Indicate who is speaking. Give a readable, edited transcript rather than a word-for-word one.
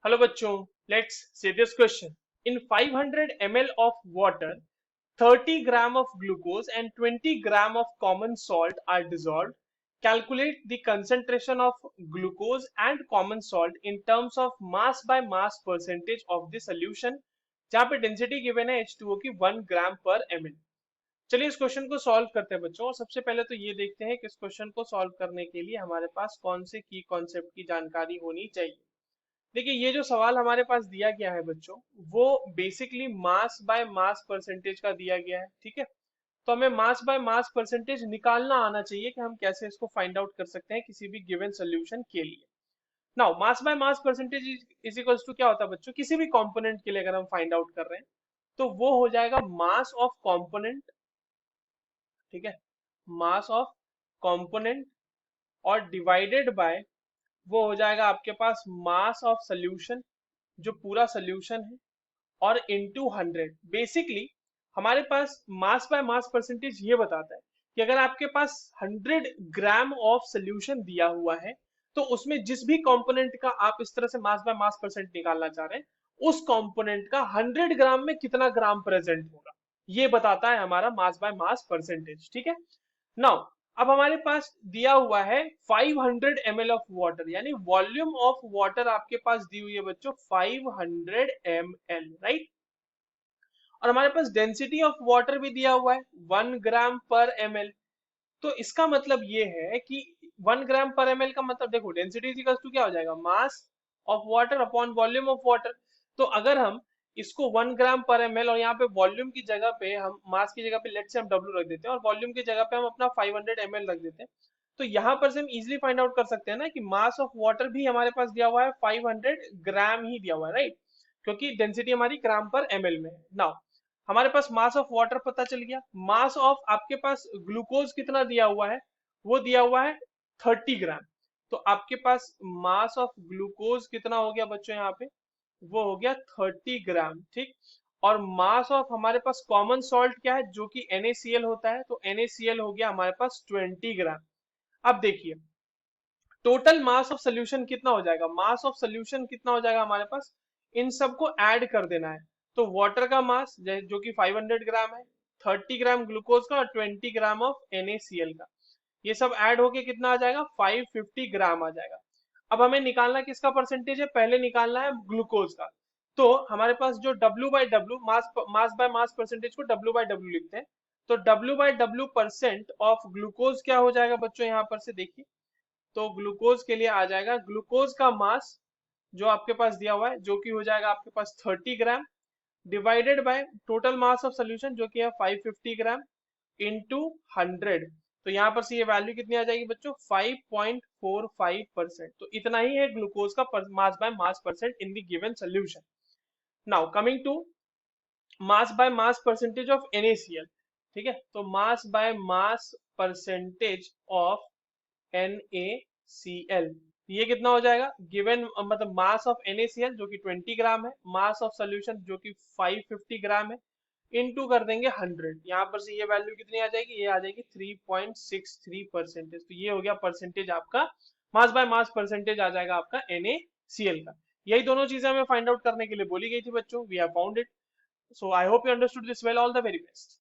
Speaker 1: Hello बच्चों, let's see this question. In 500 ml of water, 30 gram of glucose and 20 gram of common salt are dissolved. Calculate the concentration of glucose and common salt in terms of mass by mass percentage of the solution. जहाँ पे density given है H2O की 1 ग्राम पर ml. चलिए इस question को solve करते हैं बच्चों। और सबसे पहले तो ये देखते हैं कि इस क्वेश्चन को सॉल्व करने के लिए हमारे पास कौन से की कॉन्सेप्ट की जानकारी होनी चाहिए। देखिए ये जो सवाल हमारे पास दिया गया है बच्चों, वो basically mass by mass percentage का दिया गया है। ठीक है, तो हमें मास बाय मास परसेंटेज निकालना आना चाहिए कि हम कैसे इसको फाइंड आउट कर सकते हैं किसी भी गिवन सोल्यूशन के लिए। Now mass by mass percentage is equals to क्या होता है बच्चों, किसी भी कंपोनेंट के लिए अगर हम फाइंड आउट कर रहे हैं तो वो हो जाएगा मास ऑफ कंपोनेंट। ठीक है, मास ऑफ कंपोनेंट और डिवाइडेड बाय वो हो जाएगा आपके पास मास ऑफ सोल्यूशन, जो पूरा सोल्यूशन है, और इनटू 100। बेसिकली हमारे पास मास बाय मास परसेंटेज ये बताता है कि अगर आपके पास 100 ग्राम ऑफ सोल्यूशन दिया हुआ है तो उसमें जिस भी कंपोनेंट का आप इस तरह से मास बाय मास परसेंट निकालना चाह रहे हैं उस कंपोनेंट का 100 ग्राम में कितना ग्राम प्रेजेंट होगा, ये बताता है हमारा मास बाय मास परसेंटेज। ठीक है, नाउ अब हमारे पास दिया हुआ है 500 ml ऑफ वाटर, यानी वॉल्यूम ऑफ वाटर आपके पास दी हुई है बच्चों 500 ml, राइट। और हमारे पास डेंसिटी ऑफ वाटर भी दिया हुआ है 1 ग्राम पर ml। तो इसका मतलब ये है कि 1 ग्राम पर ml का मतलब देखो डेंसिटी इज इक्वल टू क्या हो जाएगा, mass of water upon volume of water. तो अगर हम इसको 1 ग्राम पर ml और यहाँ पे वॉल्यूम की जगह पे हम मास की जगह पे लेट से हम W रख देते हैं और वॉल्यूम की जगह पे हम अपना 500 ml रख देते हैं, तो यहाँ पर से हम इजिली फाइंड आउट कर सकते हैं ना कि मास ऑफ वाटर भी हमारे पास दिया हुआ है 500 ग्राम ही दिया हुआ है, राइट, क्योंकि डेंसिटी हमारी ग्राम पर ml में है। नाउ हमारे पास मास ऑफ वाटर पता चल गया। मास ऑफ आपके पास ग्लूकोज कितना दिया हुआ है, वो दिया हुआ है 30 ग्राम। तो आपके पास मास ऑफ ग्लूकोज कितना हो गया बच्चों, यहाँ पे वो हो गया 30 ग्राम। ठीक, और मास ऑफ हमारे पास कॉमन सॉल्ट क्या है, जो कि NaCl होता है, तो NaCl हो गया हमारे पास 20 ग्राम। अब देखिए टोटल मास ऑफ सोल्यूशन कितना हो जाएगा, मास ऑफ सोल्यूशन कितना हो जाएगा हमारे पास, इन सबको ऐड कर देना है। तो वाटर का मास जो कि 500 ग्राम है, 30 ग्राम ग्लूकोज का और 20 ग्राम ऑफ NaCl का, ये सब ऐड होके कितना आ जाएगा 550 ग्राम आ जाएगा। अब हमें निकालना किसका परसेंटेज है, पहले निकालना है ग्लूकोज का। तो हमारे पास जो W by W, mass by mass percentage को W बाई डब्ल्यू लिखते हैं, तो W by W percent of glucose क्या हो जाएगा बच्चों, यहाँ पर से देखिए, तो ग्लूकोज के लिए आ जाएगा ग्लूकोज का मास जो आपके पास दिया हुआ है, जो कि हो जाएगा आपके पास 30 gram, divided by total mass of solution जो कि है 550 ग्राम इंटू 100। तो यहाँ पर से ये वैल्यू कितनी आ जाएगी बच्चों, 5.45%। तो इतना ही है ग्लूकोज का mass by mass percent in the given solution. Now coming to mass by mass percentage of NaCl। ठीक है, तो mass by mass percentage of NaCl, ये कितना हो जाएगा, गिवन मतलब मास ऑफ NaCl जो कि 20 ग्राम है, मास ऑफ सोल्यूशन जो कि 550 ग्राम है, इनटू कर देंगे 100। यहाँ पर से ये वैल्यू कितनी आ जाएगी, ये आ जाएगी 3.63%। तो ये हो गया परसेंटेज आपका, मास बाय मास परसेंटेज आ जाएगा आपका NaCl का। यही दोनों चीजें हमें फाइंड आउट करने के लिए बोली गई थी बच्चों, we have found it. So I hope you understood this well, all the very best.